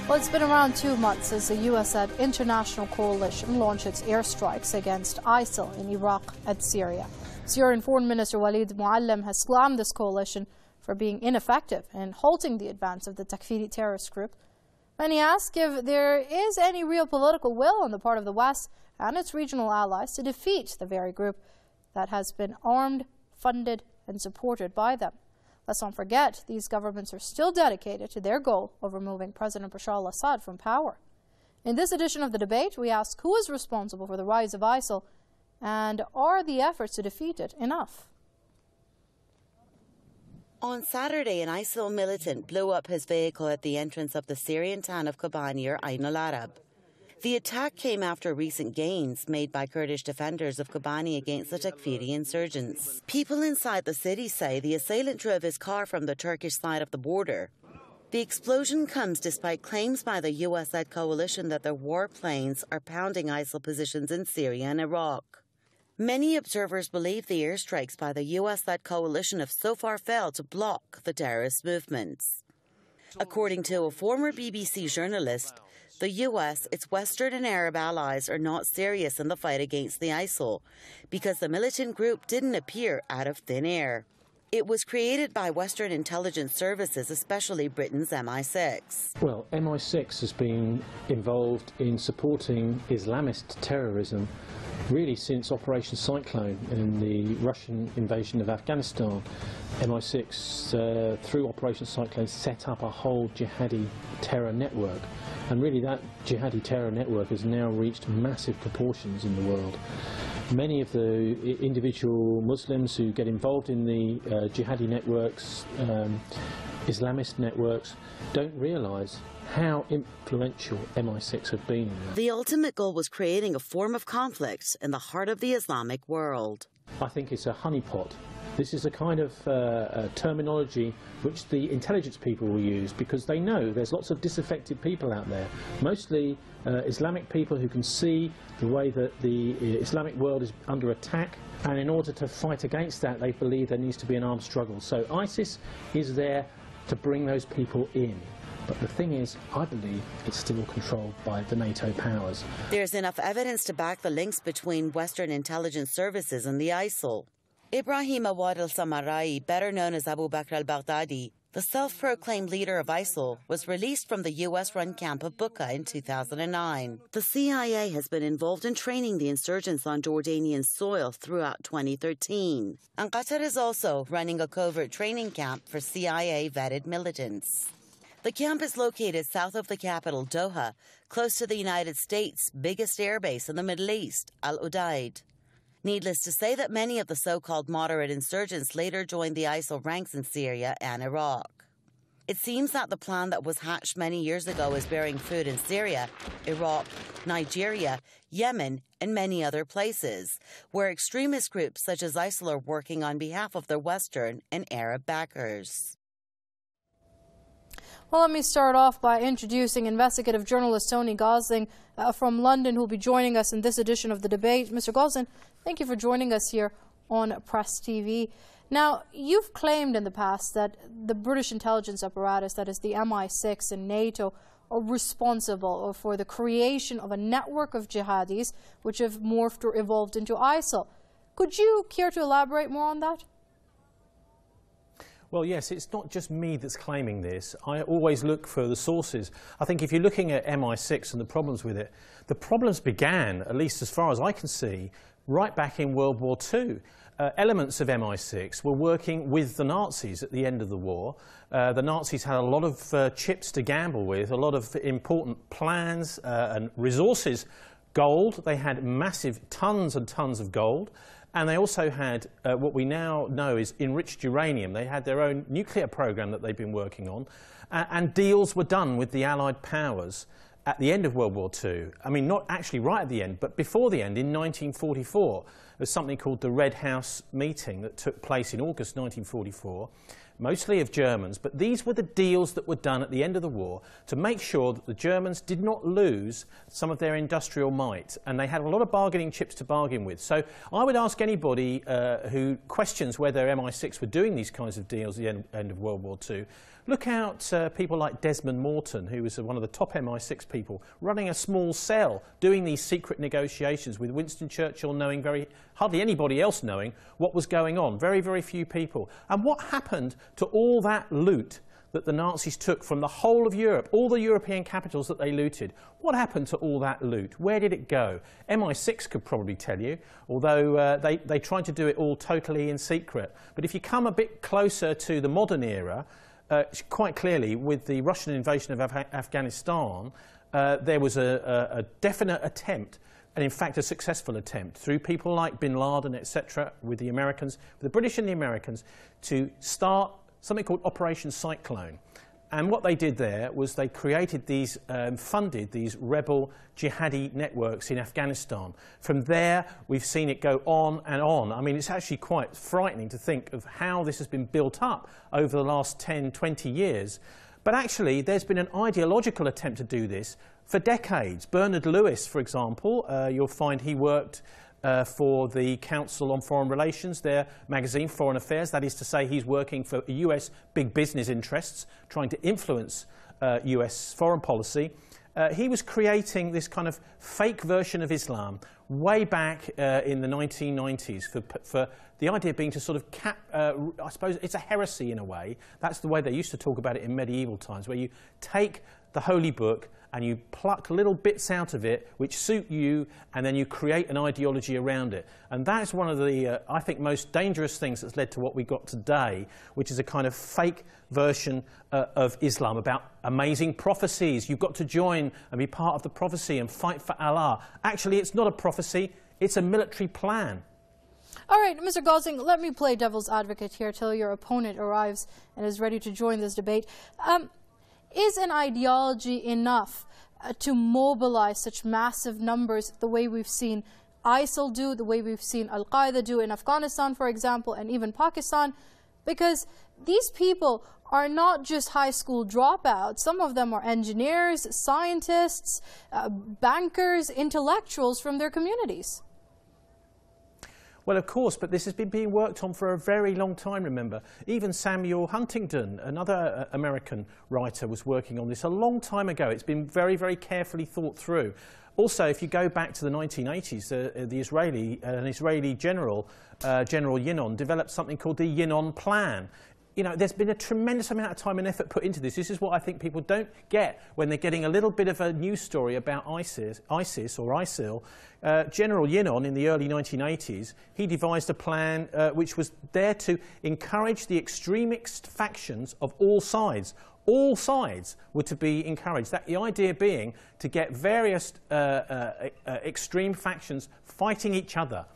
Well, it's been around 2 months since the US-led international coalition launched its airstrikes against ISIL in Iraq and Syria. Syrian Foreign Minister Walid Muallim has slammed this coalition for being ineffective in halting the advance of the Takfiri terrorist group. Many ask if there is any real political will on the part of the West and its regional allies to defeat the very group that has been armed, funded, and supported by them. Let's not forget, these governments are still dedicated to their goal of removing President Bashar al-Assad from power. In this edition of the debate, we ask who is responsible for the rise of ISIL, and are the efforts to defeat it enough? On Saturday, an ISIL militant blew up his vehicle at the entrance of the Syrian town of Kobani or Ain al-Arab. The attack came after recent gains made by Kurdish defenders of Kobani against the Takfiri insurgents. People inside the city say the assailant drove his car from the Turkish side of the border. The explosion comes despite claims by the US-led coalition that their warplanes are pounding ISIL positions in Syria and Iraq. Many observers believe the airstrikes by the US-led coalition have so far failed to block the terrorist movements. According to a former BBC journalist, the US, its Western and Arab allies are not serious in the fight against the ISIL because the militant group didn't appear out of thin air. It was created by Western intelligence services, especially Britain's MI6. Well, MI6 has been involved in supporting Islamist terrorism really since Operation Cyclone in the Russian invasion of Afghanistan. MI6, through Operation Cyclone, set up a whole jihadi terror network. And really that jihadi terror network has now reached massive proportions in the world. Many of the individual Muslims who get involved in the jihadi networks, Islamist networks, don't realise how influential MI6 have been. The ultimate goal was creating a form of conflict in the heart of the Islamic world. I think it's a honeypot. This is a kind of terminology which the intelligence people will use because they know there's lots of disaffected people out there, mostly Islamic people who can see the way that the Islamic world is under attack, and in order to fight against that they believe there needs to be an armed struggle. So ISIS is there to bring those people in. But the thing is, I believe it's still controlled by the NATO powers. There's enough evidence to back the links between Western intelligence services and the ISIL. Ibrahim Awad al-Samarai, better known as Abu Bakr al-Baghdadi, the self-proclaimed leader of ISIL, was released from the US-run camp of Buqa in 2009. The CIA has been involved in training the insurgents on Jordanian soil throughout 2013. And Qatar is also running a covert training camp for CIA-vetted militants. The camp is located south of the capital, Doha, close to the United States' biggest airbase in the Middle East, Al Udeid. Needless to say that many of the so-called moderate insurgents later joined the ISIL ranks in Syria and Iraq. It seems that the plan that was hatched many years ago is bearing fruit in Syria, Iraq, Nigeria, Yemen, and many other places, where extremist groups such as ISIL are working on behalf of their Western and Arab backers. Well, let me start off by introducing investigative journalist Tony Gosling from London, who will be joining us in this edition of the debate. Mr. Gosling, thank you for joining us here on Press TV. Now, you've claimed in the past that the British intelligence apparatus, that is the MI6 and NATO, are responsible for the creation of a network of jihadis which have morphed or evolved into ISIL. Could you care to elaborate more on that? Well, yes, it's not just me that's claiming this. I always look for the sources. I think if you're looking at MI6 and the problems with it, the problems began, at least as far as I can see, right back in World War II. Elements of MI6 were working with the Nazis at the end of the war. The Nazis had a lot of chips to gamble with, a lot of important plans and resources. Gold, they had massive tons and tons of gold. And they also had what we now know is enriched uranium. They had their own nuclear program that they've been working on. And deals were done with the Allied powers at the end of World War II. I mean, not actually right at the end, but before the end, in 1944. There was something called the Red House meeting that took place in August 1944. mostly of Germans, but these were the deals that were done at the end of the war to make sure that the Germans did not lose some of their industrial might, and they had a lot of bargaining chips to bargain with. So I would ask anybody who questions whether MI6 were doing these kinds of deals at the end of World War II, look out people like Desmond Morton, who was one of the top MI6 people, running a small cell, doing these secret negotiations with Winston Churchill knowing hardly anybody else knowing what was going on. Very, very few people. And what happened to all that loot that the Nazis took from the whole of Europe, all the European capitals that they looted? What happened to all that loot? Where did it go? MI6 could probably tell you, although they tried to do it all totally in secret. But if you come a bit closer to the modern era, quite clearly, with the Russian invasion of Afghanistan, there was a definite attempt, and in fact a successful attempt, through people like bin Laden, etc., with the Americans, with the British and the Americans, to start something called Operation Cyclone. And what they did there was they created these, funded these rebel jihadi networks in Afghanistan. From there, we've seen it go on and on. I mean, it's actually quite frightening to think of how this has been built up over the last 10, 20 years. But actually, there's been an ideological attempt to do this for decades. Bernard Lewis, for example, you'll find he worked for the Council on Foreign Relations, their magazine, Foreign Affairs. That is to say, he's working for US big business interests, trying to influence US foreign policy. He was creating this kind of fake version of Islam way back in the 1990s for the idea being to sort of I suppose it's a heresy in a way. That's the way they used to talk about it in medieval times, where you take the holy book and you pluck little bits out of it which suit you, and then you create an ideology around it. And that's one of the, I think, most dangerous things that's led to what we've got today, which is a kind of fake version of Islam about amazing prophecies. You've got to join and be part of the prophecy and fight for Allah. Actually, it's not a prophecy, it's a military plan. All right, Mr. Gosling, let me play devil's advocate here till your opponent arrives and is ready to join this debate. Is an ideology enough to mobilize such massive numbers the way we've seen ISIL do, the way we've seen Al-Qaeda do in Afghanistan, for example, and even Pakistan? Because these people are not just high school dropouts. Some of them are engineers, scientists, bankers, intellectuals from their communities. Well, of course, but this has been being worked on for a very long time, remember. Even Samuel Huntingdon, another American writer, was working on this a long time ago. It's been very, very carefully thought through. Also, if you go back to the 1980s, an Israeli general, General Yinon, developed something called the Yinon Plan. You know, there's been a tremendous amount of time and effort put into this. This is what I think people don't get when they're getting a little bit of a news story about ISIS or ISIL. General Yinon, in the early 1980s, he devised a plan which was there to encourage the extremist factions of all sides. All sides were to be encouraged. The idea being to get various extreme factions fighting each other.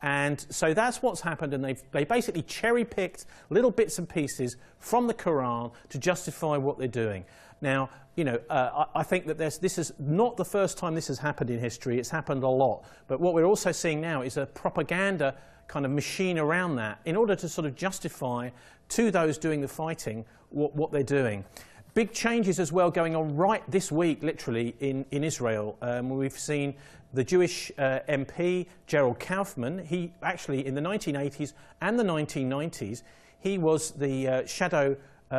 And so that's what's happened, and they basically cherry-picked little bits and pieces from the Koran to justify what they're doing. Now, you know, I think that this is not the first time this has happened in history. It's happened a lot. But what we're also seeing now is a propaganda kind of machine around that in order to sort of justify to those doing the fighting what they're doing. Big changes as well going on right this week, literally, in Israel. We've seen the Jewish MP, Gerald Kaufman. He actually, in the 1980s and the 1990s, he was the shadow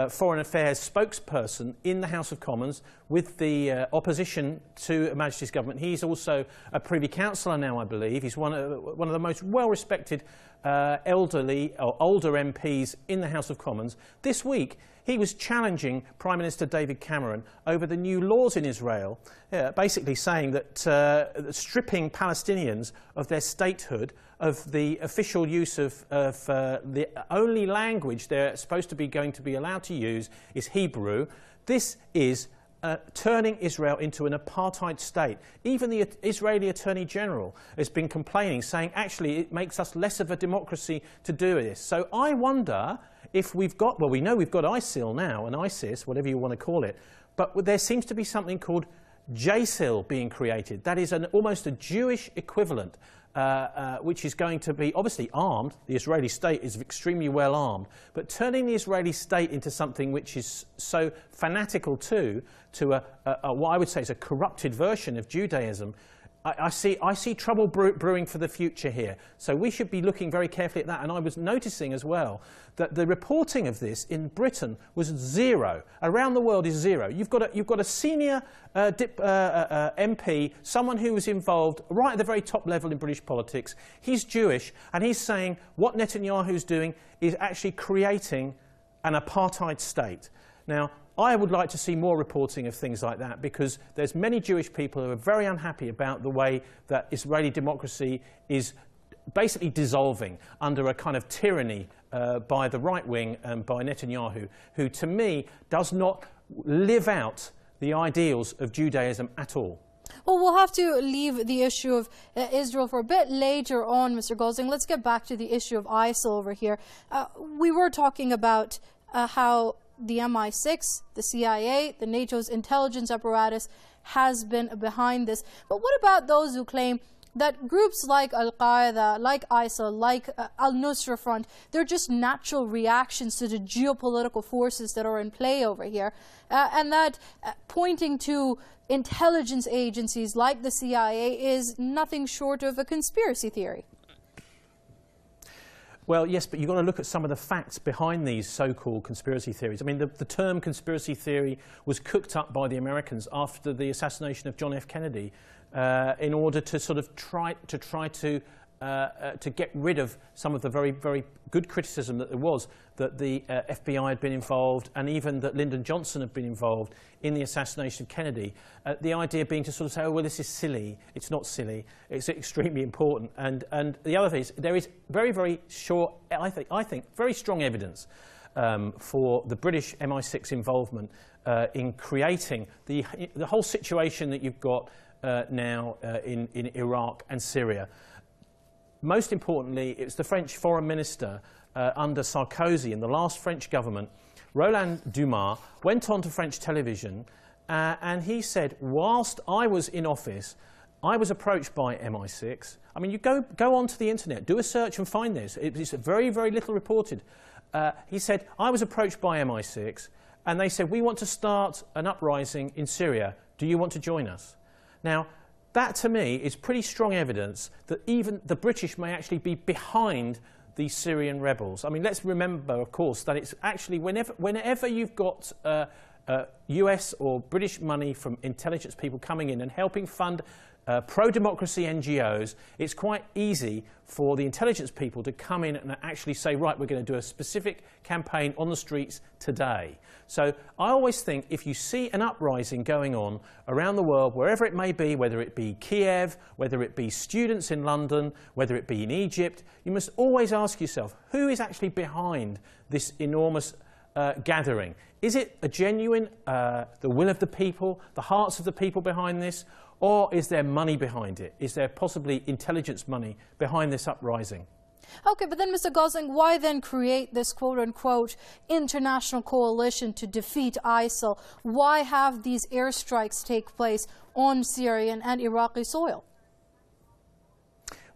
Foreign Affairs spokesperson in the House of Commons with the opposition to Her Majesty's government. He's also a Privy Councillor now, I believe. He's one of the most well-respected elderly or older MPs in the House of Commons. This week, he was challenging Prime Minister David Cameron over the new laws in Israel, basically saying that stripping Palestinians of their statehood, of the official use of the only language they're supposed to be going to be allowed to use is Hebrew. This is turning Israel into an apartheid state. Even the Israeli Attorney General has been complaining, saying actually it makes us less of a democracy to do this. So I wonder if we've got, well, we know we've got ISIL now, and ISIS, whatever you want to call it, but there seems to be something called ISIL being created. That is almost a Jewish equivalent, which is going to be obviously armed. The Israeli state is extremely well armed, but turning the Israeli state into something which is so fanatical to what I would say is a corrupted version of Judaism, I see trouble brewing for the future here. So we should be looking very carefully at that. And I was noticing as well that the reporting of this in Britain was zero. Around the world is zero. You've got a senior MP, someone who was involved right at the very top level in British politics. He's Jewish, and he's saying what Netanyahu's doing is actually creating an apartheid state. Now, I would like to see more reporting of things like that, because there's many Jewish people who are very unhappy about the way that Israeli democracy is basically dissolving under a kind of tyranny by the right wing and by Netanyahu, who to me does not live out the ideals of Judaism at all. Well, we'll have to leave the issue of Israel for a bit later on, Mr. Gosling. Let's get back to the issue of ISIL over here. We were talking about how the MI6, the CIA, the NATO's intelligence apparatus has been behind this. But what about those who claim that groups like Al-Qaeda, like ISIL, like Al-Nusra Front, they're just natural reactions to the geopolitical forces that are in play over here, and that pointing to intelligence agencies like the CIA is nothing short of a conspiracy theory? Well, yes, but you've got to look at some of the facts behind these so-called conspiracy theories. I mean, the term conspiracy theory was cooked up by the Americans after the assassination of John F. Kennedy in order to sort of try to get rid of some of the very, very good criticism that there was that the FBI had been involved, and even that Lyndon Johnson had been involved in the assassination of Kennedy. The idea being to sort of say, oh, well, this is silly. It's not silly. It's extremely important. And the other thing is, there is very, very sure, I think very strong evidence for the British MI6 involvement in creating the whole situation that you've got now in Iraq and Syria. Most importantly, it was the French foreign minister under Sarkozy in the last French government, Roland Dumas, went on to French television and he said, whilst I was in office, I was approached by MI6. I mean, you go onto the internet, do a search and find this. It's very, very little reported. He said, I was approached by MI6 and they said, we want to start an uprising in Syria. Do you want to join us? Now, that to me is pretty strong evidence that even the British may actually be behind these Syrian rebels. I mean, let's remember, of course, that it's actually whenever you've got US or British money from intelligence people coming in and helping fund pro-democracy NGOs, it's quite easy for the intelligence people to come in and actually say, right, we're going to do a specific campaign on the streets today. So I always think if you see an uprising going on around the world, wherever it may be, whether it be Kiev, whether it be students in London, whether it be in Egypt, you must always ask yourself, who is actually behind this enormous gathering? Is it a genuine, the will of the people, the hearts of the people behind this? Or is there money behind it? Is there possibly intelligence money behind this uprising? Okay, but then, Mr. Gosling, why then create this quote-unquote international coalition to defeat ISIL? Why have these airstrikes take place on Syrian and Iraqi soil?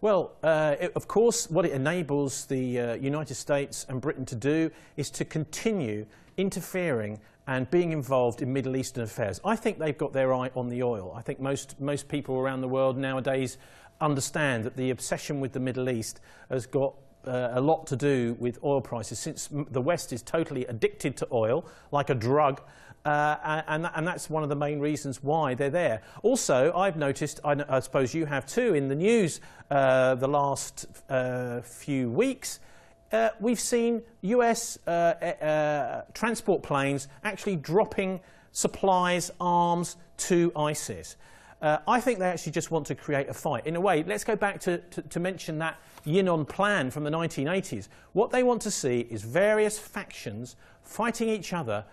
Well, of course, what it enables the United States and Britain to do is to continue interfering and being involved in Middle Eastern affairs. I think they've got their eye on the oil. I think most people around the world nowadays understand that the obsession with the Middle East has got a lot to do with oil prices, since the West is totally addicted to oil, like a drug, and that's one of the main reasons why they're there. Also, I've noticed, I suppose you have too, in the news the last few weeks, we've seen US transport planes actually dropping supplies, arms to ISIS. I think they actually just want to create a fight. In a way, let's go back to mention that Yinon Plan from the 1980s. What they want to see is various factions fighting each other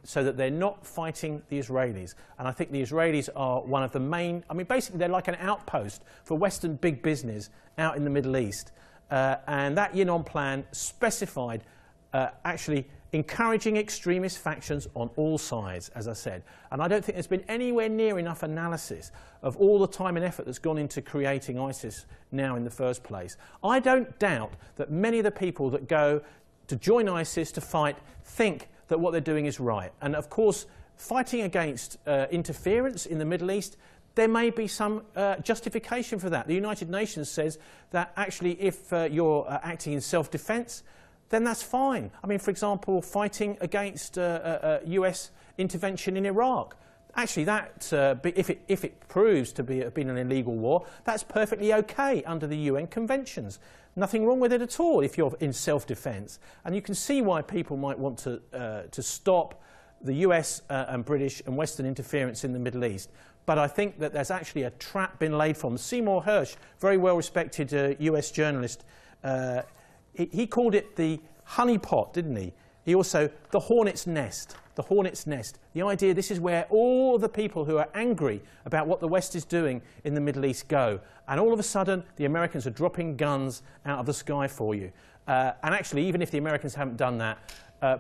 so that they're not fighting the Israelis. And I think the Israelis are one of the main, I mean, basically they're like an outpost for Western big business out in the Middle East. And that Yinon Plan specified actually encouraging extremist factions on all sides, as I said. And I don't think there's been anywhere near enough analysis of all the time and effort that's gone into creating ISIS now in the first place. I don't doubt that many of the people that go to join ISIS to fight think that what they're doing is right. And of course, fighting against interference in the Middle East, there may be some justification for that. The United Nations says that actually if you're acting in self-defense, then that's fine. I mean, for example, fighting against US intervention in Iraq. Actually, that, if it proves to have been an illegal war, that's perfectly okay under the UN conventions. Nothing wrong with it at all if you're in self-defense. And you can see why people might want to stop the US and British and Western interference in the Middle East. But I think that there's actually a trap been laid for them. Seymour Hersh, very well-respected US journalist, he called it the honeypot, didn't he? He also, the hornet's nest. The hornet's nest. The idea this is where all the people who are angry about what the West is doing in the Middle East go. And all of a sudden, the Americans are dropping guns out of the sky for you. And actually, even if the Americans haven't done that,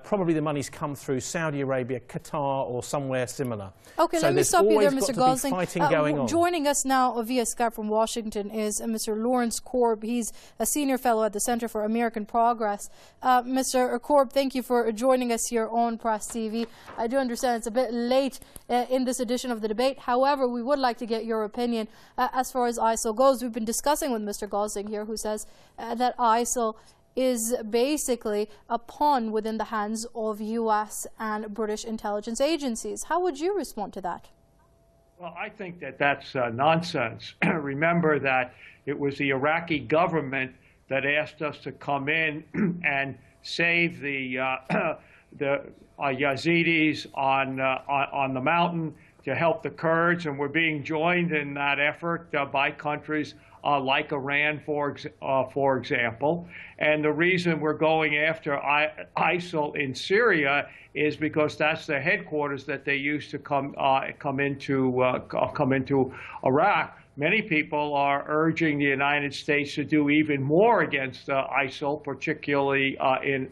probably the money's come through Saudi Arabia, Qatar, or somewhere similar. Okay, so let me stop you there, Mr. Gosling. Fighting going on. Joining us now via Skype from Washington is Mr. Lawrence Korb. He's a senior fellow at the Center for American Progress. Mr. Korb, thank you for joining us here on Press TV. I do understand it's a bit late in this edition of the debate. However, we would like to get your opinion as far as ISIL goes. We've been discussing with Mr. Gosling here, who says that ISIL is basically a pawn within the hands of US and British intelligence agencies. How would you respond to that? Well, I think that that's nonsense. Remember that it was the Iraqi government that asked us to come in and save the Yazidis on the mountain, to help the Kurds, and we're being joined in that effort by countries like Iran, for example. And the reason we're going after ISIL in Syria is because that's the headquarters that they used to come into Iraq. Many people are urging the United States to do even more against ISIL, particularly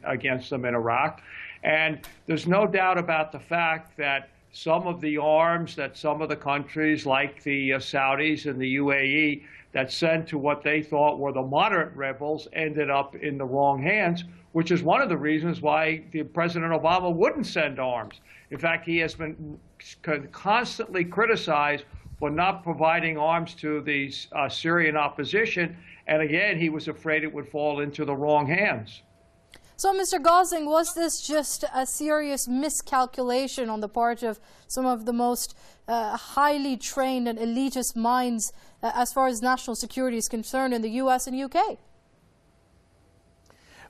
against them in Iraq. And there's no doubt about the fact that some of the arms that some of the countries like the Saudis and the UAE that sent to what they thought were the moderate rebels ended up in the wrong hands, which is one of the reasons why President Obama wouldn't send arms. In fact, he has been constantly criticized for not providing arms to the Syrian opposition. And again, he was afraid it would fall into the wrong hands. So, Mr. Gosling, was this just a serious miscalculation on the part of some of the most highly trained and elitist minds as far as national security is concerned in the US and UK?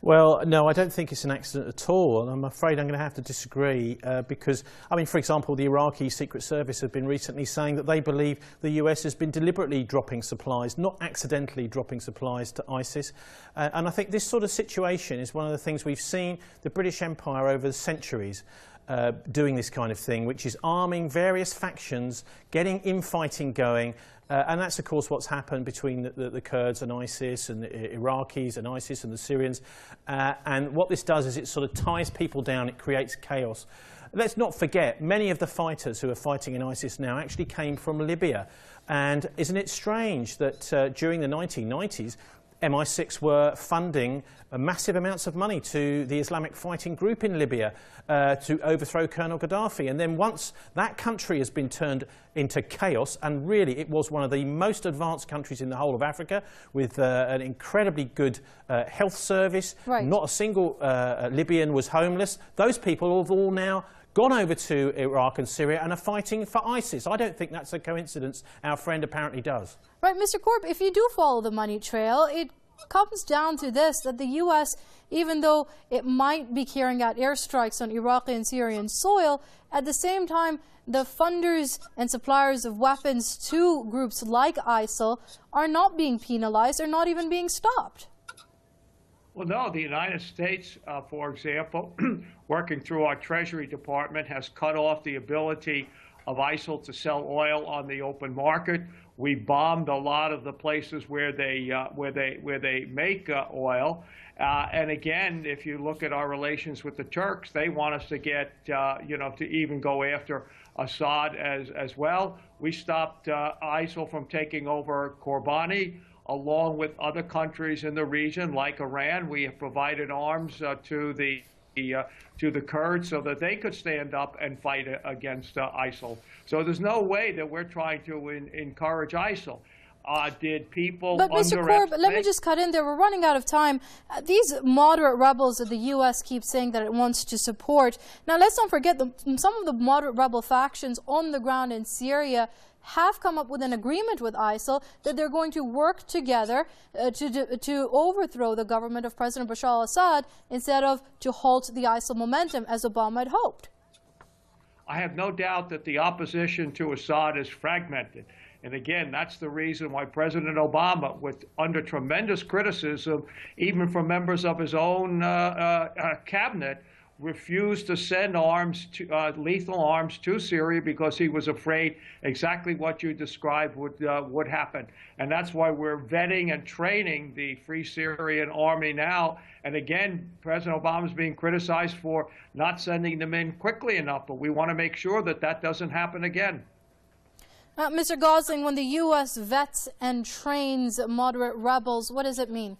Well, no, I don't think it's an accident at all, and I'm afraid I'm going to have to disagree because, I mean, for example, the Iraqi Secret Service have been recently saying that they believe the US has been deliberately dropping supplies, not accidentally dropping supplies to ISIS. And I think this sort of situation is one of the things we've seen the British Empire over the centuries doing this kind of thing, which is arming various factions, getting infighting going. And that's, of course, what's happened between the Kurds and ISIS and the Iraqis and ISIS and the Syrians. And what this does is it sort of ties people down. It creates chaos. Let's not forget, many of the fighters who are fighting in ISIS now actually came from Libya. And isn't it strange that during the 1990s, MI6 were funding massive amounts of money to the Islamic fighting group in Libya to overthrow Colonel Gaddafi. And then once that country has been turned into chaos, and really it was one of the most advanced countries in the whole of Africa with an incredibly good health service, right. Not a single Libyan was homeless. Those people have all now gone over to Iraq and Syria and are fighting for ISIS. I don't think that's a coincidence. Our friend apparently does. Right, Mr. Korb, if you do follow the money trail, it comes down to this, that the U.S., even though it might be carrying out airstrikes on Iraqi and Syrian soil, at the same time, the funders and suppliers of weapons to groups like ISIL are not being penalized or not even being stopped. Well, no, the United States, for example, working through our Treasury Department, has cut off the ability of ISIL to sell oil on the open market. We bombed a lot of the places where they make oil. And again, if you look at our relations with the Turks, they want us to get, to even go after Assad as well. We stopped ISIL from taking over Kobani, along with other countries in the region, like Iran. We have provided arms to the Kurds so that they could stand up and fight against ISIL. So there's no way that we're trying to encourage ISIL. Did people But Mr. Korb, let me just cut in there. We're running out of time. These moderate rebels that the U.S. keeps saying that it wants to support. Now, let's not forget some of the moderate rebel factions on the ground in Syria have come up with an agreement with ISIL that they're going to work together to overthrow the government of President Bashar al-Assad instead of to halt the ISIL momentum, as Obama had hoped. I have no doubt that the opposition to Assad is fragmented. And again, that's the reason why President Obama, under tremendous criticism, even from members of his own cabinet, refused to send lethal arms to Syria because he was afraid exactly what you described would happen. And that's why we're vetting and training the Free Syrian Army now. And again, President Obama is being criticized for not sending them in quickly enough, but we want to make sure that that doesn't happen again. Mr. Gosling, when the U.S. vets and trains moderate rebels, what does it mean?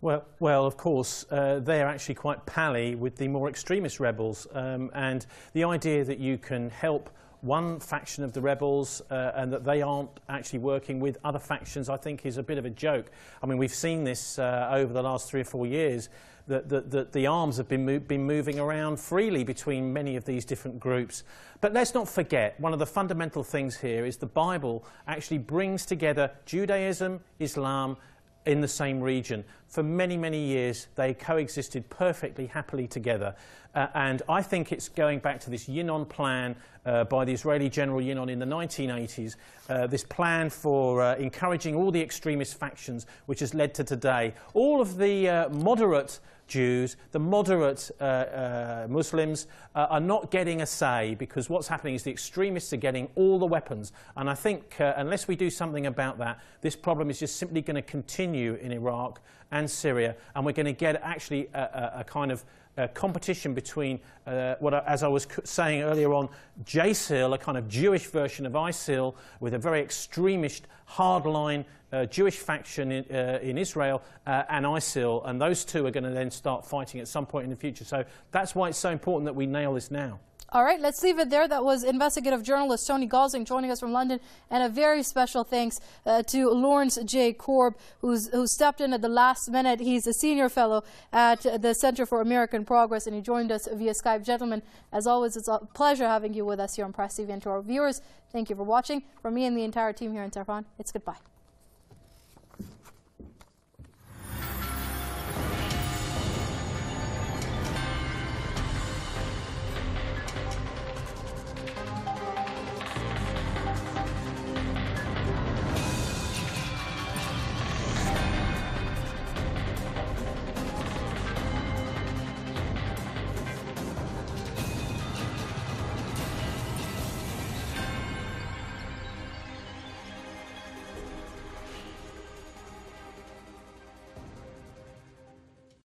Well, of course, they're actually quite pally with the more extremist rebels, and the idea that you can help one faction of the rebels and that they aren't actually working with other factions, I think, is a bit of a joke. I mean, we've seen this over the last 3 or 4 years, that the arms have been moving around freely between many of these different groups. But let's not forget, one of the fundamental things here is the Bible actually brings together Judaism, Islam, in the same region. For many, many years, they coexisted perfectly happily together. And I think it's going back to this Yinon Plan by the Israeli General Yinon in the 1980s, this plan for encouraging all the extremist factions, which has led to today. All of the moderate Jews, the moderate Muslims are not getting a say, because what's happening is the extremists are getting all the weapons. And I think unless we do something about that, this problem is just simply going to continue in Iraq and Syria, and we're going to get actually a kind of competition between, as I was saying earlier on, JSIL, a kind of Jewish version of ISIL, with a very extremist, hardline Jewish faction in Israel, and ISIL, and those two are going to then start fighting at some point in the future. So that's why it's so important that we nail this now. All right, let's leave it there. That was investigative journalist Tony Gosling joining us from London, and a very special thanks to Lawrence J. Korb, who stepped in at the last minute. He's a senior fellow at the Center for American Progress, and he joined us via Skype. Gentlemen, as always, it's a pleasure having you with us here on Press TV, and to our viewers, thank you for watching. From me and the entire team here in Tehran, it's goodbye.